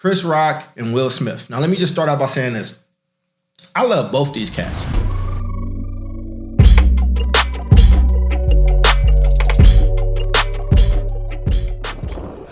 Chris Rock and Will Smith. Now, let me just start out by saying this. I love both these cats.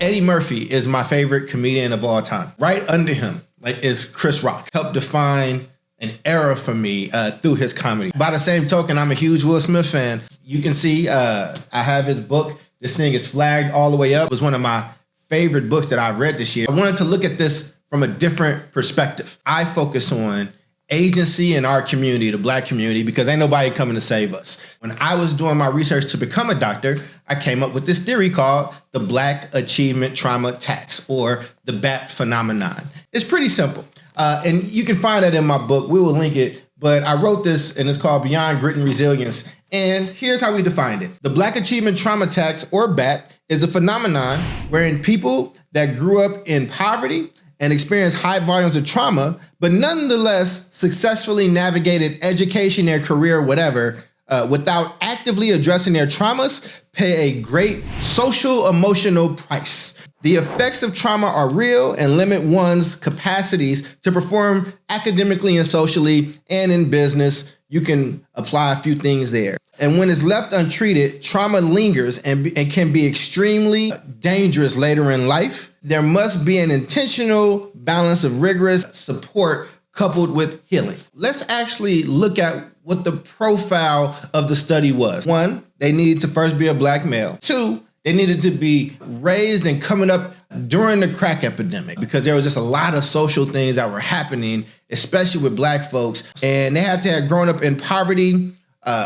Eddie Murphy is my favorite comedian of all time. Right under him, is Chris Rock. Helped define an era for me through his comedy. By the same token, I'm a huge Will Smith fan. You can see I have his book. This thing is flagged all the way up. It was one of my favorite books that I've read this year. I wanted to look at this from a different perspective. I focus on agency in our community, the Black community, because ain't nobody coming to save us. When I was doing my research to become a doctor, I came up with this theory called the Black Achievement Trauma Tax, or the BAT phenomenon. It's pretty simple. And you can find that in my book. We will link it. But I wrote this, and it's called Beyond Grit and Resilience. And here's how we defined it. The Black Achievement Trauma Tax, or BAT, is a phenomenon wherein people that grew up in poverty and experienced high volumes of trauma, but nonetheless successfully navigated education, their career, whatever, without actively addressing their traumas, pay a great social emotional price. The effects of trauma are real and limit one's capacities to perform academically and socially and in business. You can apply a few things there. And when it's left untreated, trauma lingers and can be extremely dangerous later in life. There must be an intentional balance of rigorous support coupled with healing. Let's actually look at what the profile of the study was. 1, they needed to first be a Black male. 2, they needed to be raised and coming up during the crack epidemic, because there was just a lot of social things that were happening, especially with Black folks. And they had to have grown up in poverty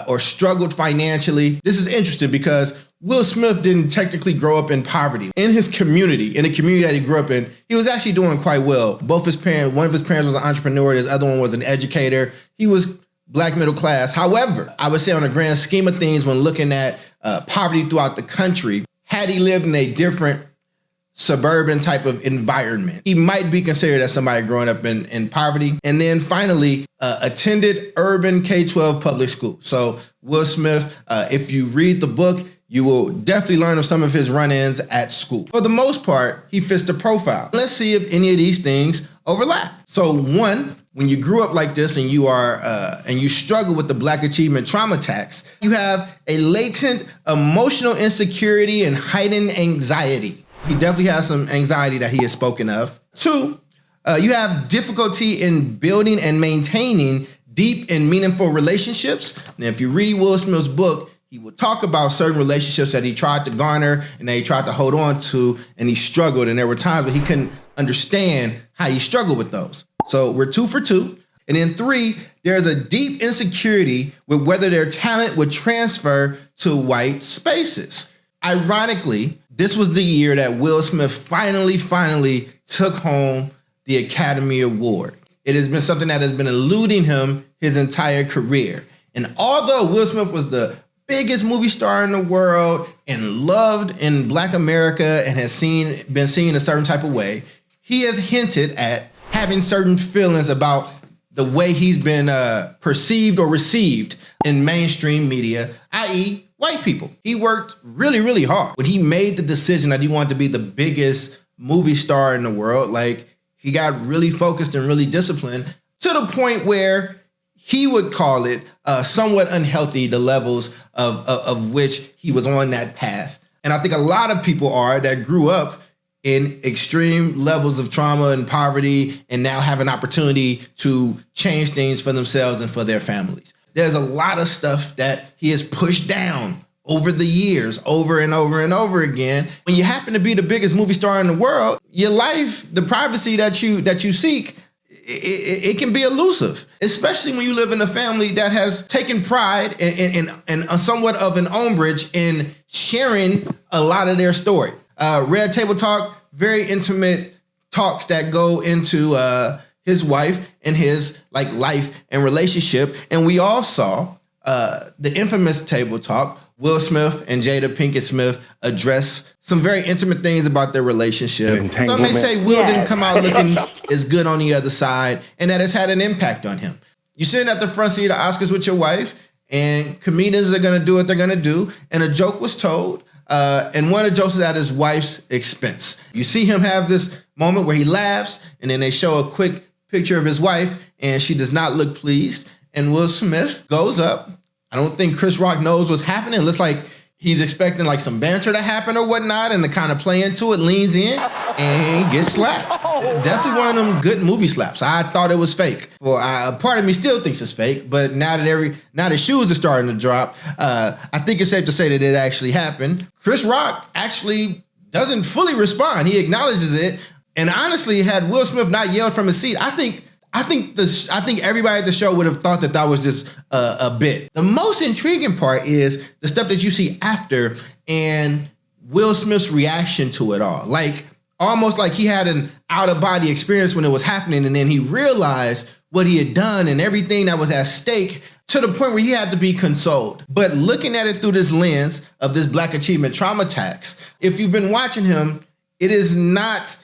or struggled financially. This is interesting because Will Smith didn't technically grow up in poverty. In his community, in the community that he grew up in, he was actually doing quite well. Both his parents, one of his parents was an entrepreneur, his other one was an educator. He was Black middle class. However, I would say on the grand scheme of things, when looking at poverty throughout the country, had he lived in a different suburban type of environment, he might be considered as somebody growing up in poverty. And then finally, attended urban K-12 public school. So Will Smith, if you read the book, you will definitely learn of some of his run-ins at school. For the most part, he fits the profile. Let's see if any of these things overlap. So 1, when you grew up like this and you are and you struggle with the Black Achievement Trauma Tax, you have a latent emotional insecurity and heightened anxiety. He definitely has some anxiety that he has spoken of. 2, you have difficulty in building and maintaining deep and meaningful relationships. Now, if you read Will Smith's book, he will talk about certain relationships that he tried to garner and that he tried to hold on to, and he struggled. And there were times where he couldn't understand how he struggled with those. So we're 2 for 2. And then 3, there's a deep insecurity with whether their talent would transfer to white spaces. Ironically, this was the year that Will Smith finally took home the Academy Award. It has been something that has been eluding him his entire career. And although Will Smith was the biggest movie star in the world and loved in Black America and has been seen a certain type of way, he has hinted at having certain feelings about the way he's been perceived or received in mainstream media, i.e. white people. He worked really hard. When he made the decision that he wanted to be the biggest movie star in the world, he got really focused and really disciplined to the point where he would call it somewhat unhealthy, the levels of which he was on that path. And I think a lot of people that grew up in extreme levels of trauma and poverty and now have an opportunity to change things for themselves and for their families. There's a lot of stuff that he has pushed down over the years, over and over again. When you happen to be the biggest movie star in the world, your life, the privacy that you seek, it can be elusive, especially when you live in a family that has taken pride and somewhat of an umbrage in sharing a lot of their story. Red Table Talk, very intimate talks that go into his wife and his life and relationship. And we all saw the infamous Table Talk. Will Smith and Jada Pinkett Smith address some very intimate things about their relationship. Some may say Will didn't come out looking as good on the other side, and that has had an impact on him. You're sitting at the front seat of the Oscars with your wife, and comedians are going to do what they're going to do. And a joke was told and one of the jokes is at his wife's expense. You see him have this moment where he laughs, and then they show a quick picture of his wife, and she does not look pleased. And Will Smith goes up. I don't think Chris Rock knows what's happening. It looks like he's expecting like some banter to happen or whatnot, and to kind of play into it, leans in and gets slapped. Definitely one of them good movie slaps. I thought it was fake. Well, part of me still thinks it's fake, but now the shoes are starting to drop, I think it's safe to say that it actually happened. Chris Rock actually doesn't fully respond. He acknowledges it, and honestly, had Will Smith not yelled from his seat, I think everybody at the show would have thought that was just a bit. The most intriguing part is the stuff that you see after and Will Smith's reaction to it all. Like, almost like he had an out-of-body experience when it was happening, and then he realized what he had done and everything that was at stake, to the point where he had to be consoled. But looking at it through this lens of this Black Achievement Trauma Tax, if you've been watching him, it is not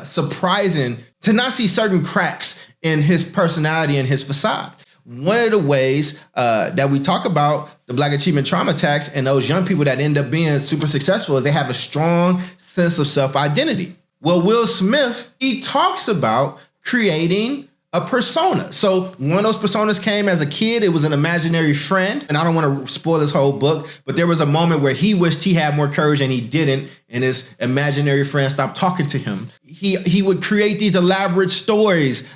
surprising to not see certain cracks in his personality and his facade. One of the ways that we talk about the Black Achievement Trauma Tax and those young people that end up being super successful is they have a strong sense of self-identity. Well, Will Smith, he talks about creating a persona. So one of those personas came as a kid. It was an imaginary friend. And I don't want to spoil this whole book, but there was a moment where he wished he had more courage and he didn't. And his imaginary friend stopped talking to him. He would create these elaborate stories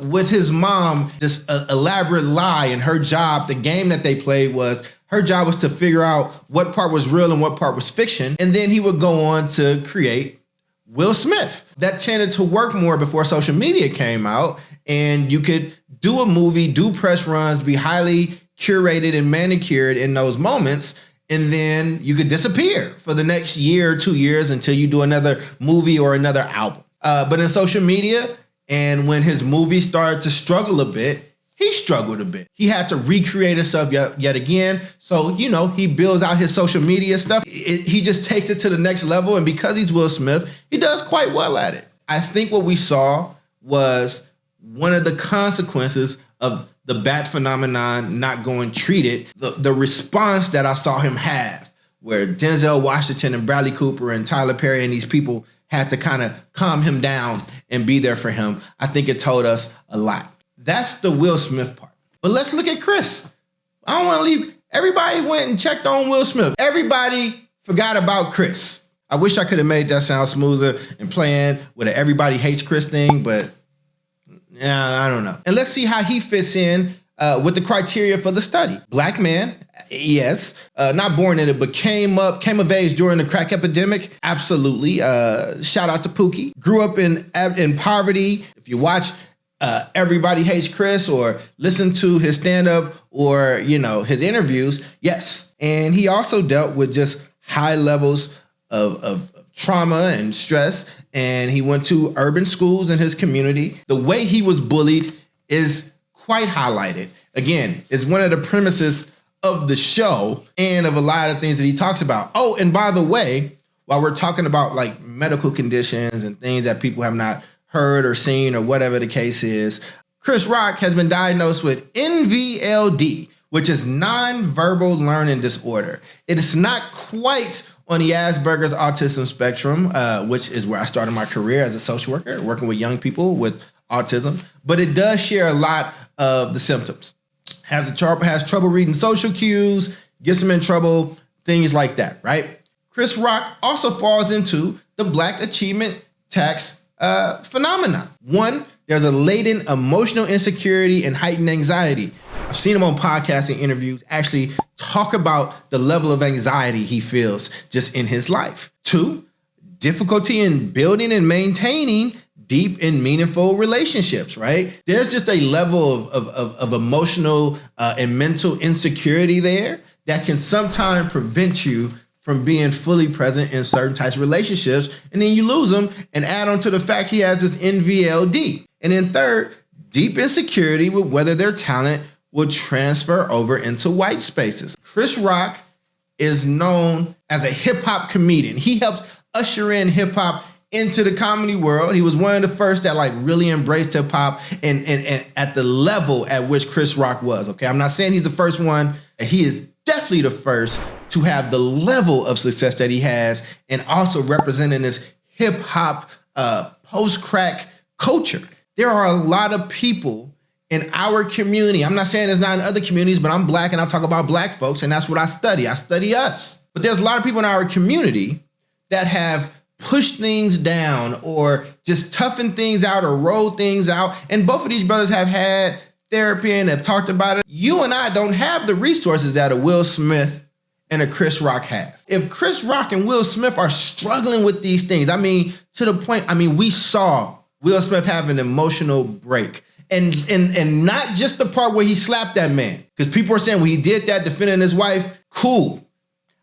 with his mom, this elaborate lie. And her job, the game that they played was, her job was to figure out what part was real and what part was fiction. And then he would go on to create Will Smith. That tended to work more before social media came out, and you could do a movie, do press runs, be highly curated and manicured in those moments, and then you could disappear for the next year or 2 years until you do another movie or another album. But in social media, and when his movie started to struggle a bit, he struggled a bit. He had to recreate himself yet again. So, he builds out his social media stuff. He just takes it to the next level. And because he's Will Smith, he does quite well at it. I think what we saw was one of the consequences of the bat phenomenon not going treated, the response that I saw him have, where Denzel Washington and Bradley Cooper and Tyler Perry and these people had to kind of calm him down and be there for him. I think it told us a lot. That's the Will Smith part. But let's look at Chris. I don't want to leave. Everybody went and checked on Will Smith. Everybody forgot about Chris. I wish I could have made that sound smoother and playing with an everybody hates Chris thing, but I don't know. And let's see how he fits in with the criteria for the study. Black man, yes. Not born in it, but came of age during the crack epidemic. Absolutely. Shout out to Pookie. Grew up in poverty. If you watch Everybody Hates Chris or listen to his stand-up or, his interviews, yes. And he also dealt with just high levels of trauma and stress, and he went to urban schools in his community. The way he was bullied is quite highlighted. Again, it's one of the premises of the show and of a lot of things that he talks about. Oh, and by the way, while we're talking about like medical conditions and things that people have not heard or seen or whatever the case is, Chris Rock has been diagnosed with NVLD, which is nonverbal learning disorder. It is not quite on the Asperger's autism spectrum, which is where I started my career as a social worker, working with young people with autism, but it does share a lot of the symptoms. Has trouble reading social cues, gets him in trouble, things like that, right? Chris Rock also falls into the Black Achievement Tax phenomenon. One, there's a latent emotional insecurity and heightened anxiety. I've seen him on podcasts and interviews actually talk about the level of anxiety he feels just in his life. Two, difficulty in building and maintaining deep and meaningful relationships, right? There's just a level of emotional and mental insecurity there that can sometimes prevent you from being fully present in certain types of relationships. And then you lose them and add on to the fact he has this NVLD. And then third, deep insecurity with whether their talent will transfer over into white spaces. Chris Rock is known as a hip hop comedian. He helped usher in hip hop into the comedy world. He was one of the first that like really embraced hip hop and at the level at which Chris Rock was. Okay, I'm not saying he's the first one. He is definitely the first to have the level of success that he has, and also representing this hip hop post-crack culture. There are a lot of people in our community. I'm not saying it's not in other communities, but I'm Black and I talk about Black folks, and that's what I study. I study us. But there's a lot of people in our community that have pushed things down or just toughened things out or rolled things out. And both of these brothers have had therapy and have talked about it. You and I don't have the resources that a Will Smith and a Chris Rock have. If Chris Rock and Will Smith are struggling with these things, I mean, to the point, I mean, we saw Will Smith have an emotional break. And not just the part where he slapped that man. Because people are saying, well, he did that defending his wife. Cool.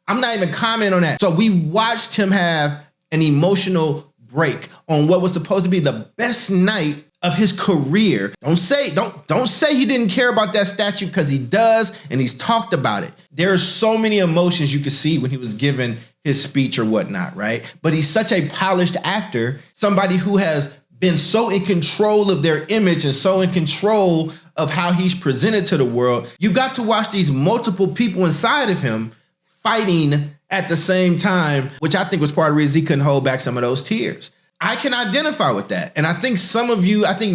I'm not even commenting on that. So we watched him have an emotional break on what was supposed to be the best night of his career. Don't say he didn't care about that statue, because he does, and he's talked about it. There are so many emotions you could see when he was giving his speech or whatnot, right? But he's such a polished actor, somebody who has been so in control of their image and so in control of how he's presented to the world. You got to watch these multiple people inside of him fighting at the same time, which I think was part of the reason he couldn't hold back some of those tears. I can identify with that. And I think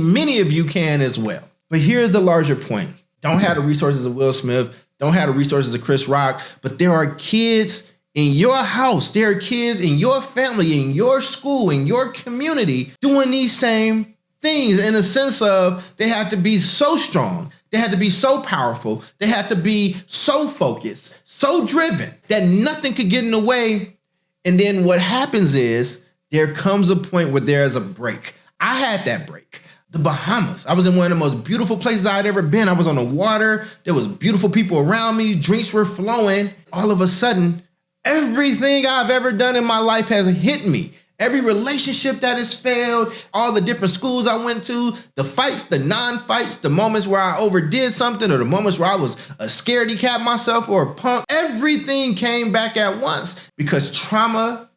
many of you can as well. But here's the larger point. Don't have the resources of Will Smith, don't have the resources of Chris Rock, but there are kids in your house, there are kids in your family, in your school, in your community doing these same things, in a sense of they have to be so strong, they had to be so powerful, they had to be so focused, so driven that nothing could get in the way. And then what happens is there comes a point where there's a break. I had that break. The Bahamas. I was in one of the most beautiful places I'd ever been. I was on the water. There was beautiful people around me. Drinks were flowing. All of a sudden, everything I've ever done in my life has hit me. Every relationship that has failed, all the different schools I went to, the fights, the non-fights, the moments where I overdid something, or the moments where I was a scaredy cat myself or a punk, everything came back at once, because trauma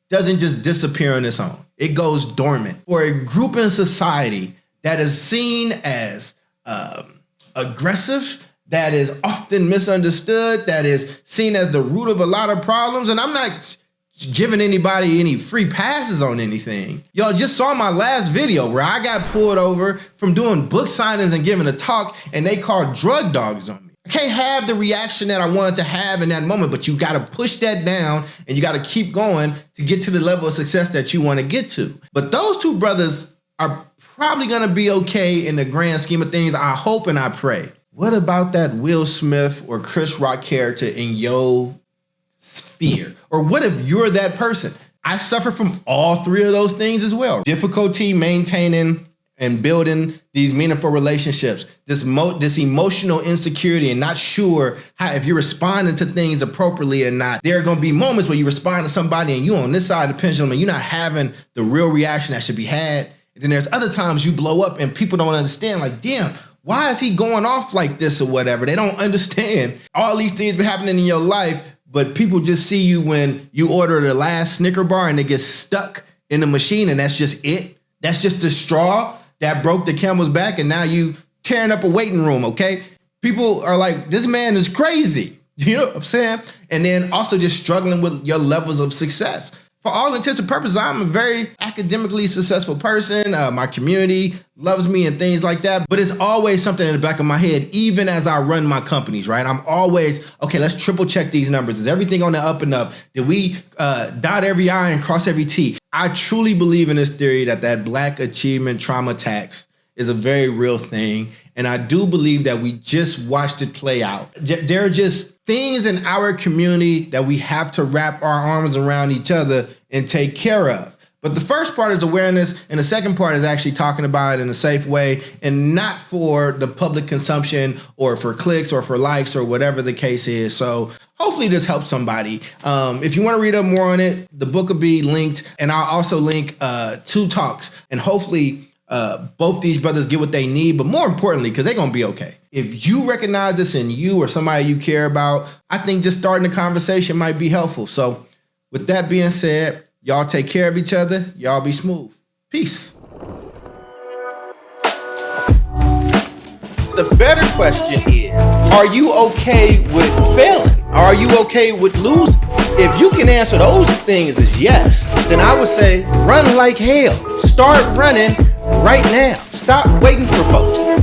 doesn't just disappear on its own. It goes dormant. For a group in society that is seen as aggressive, that is often misunderstood, that is seen as the root of a lot of problems, and I'm not giving anybody any free passes on anything. Y'all just saw my last video where I got pulled over from doing book signings and giving a talk, and they called drug dogs on me. I can't have the reaction that I wanted to have in that moment, but you got to push that down and you got to keep going to get to the level of success that you want to get to. But those two brothers are probably going to be okay in the grand scheme of things. I hope and I pray. What about that Will Smith or Chris Rock character in your sphere? Or what if you're that person? I suffer from all three of those things as well. Difficulty maintaining and building these meaningful relationships, this emotional insecurity and not sure how, if you're responding to things appropriately or not. There are going to be moments where you respond to somebody and you on this side of the pendulum and you're not having the real reaction that should be had. And then there's other times you blow up and people don't understand, like, damn, why is he going off like this or whatever? They don't understand all these things been happening in your life, but people just see you when you order the last Snicker bar and it gets stuck in the machine, and that's just it. That's just the straw that broke the camel's back, and now you tearing up a waiting room, okay? People are like, this man is crazy. You know what I'm saying? And then also just struggling with your levels of success. For all intents and purposes, I'm a very academically successful person. My community loves me and things like that. But it's always something in the back of my head, even as I run my companies, right? I'm always, okay, let's triple check these numbers. Is everything on the up and up? Did we dot every I and cross every T? I truly believe in this theory that Black achievement trauma tax is a very real thing. And I do believe that we just watched it play out. There are just things in our community that we have to wrap our arms around each other and take care of. But the first part is awareness, and the second part is actually talking about it in a safe way and not for the public consumption or for clicks or for likes or whatever the case is. So hopefully this helps somebody. If you want to read up more on it, the book will be linked, and I'll also link 2 talks, and hopefully both these brothers get what they need, but more importantly, because they're going to be okay. If you recognize this in you or somebody you care about, I think just starting the conversation might be helpful. So with that being said, y'all take care of each other. Y'all be smooth. Peace. The better question is, are you okay with failing? Are you okay with losing? If you can answer those things as yes, then I would say run like hell. Start running right now. Stop waiting for folks.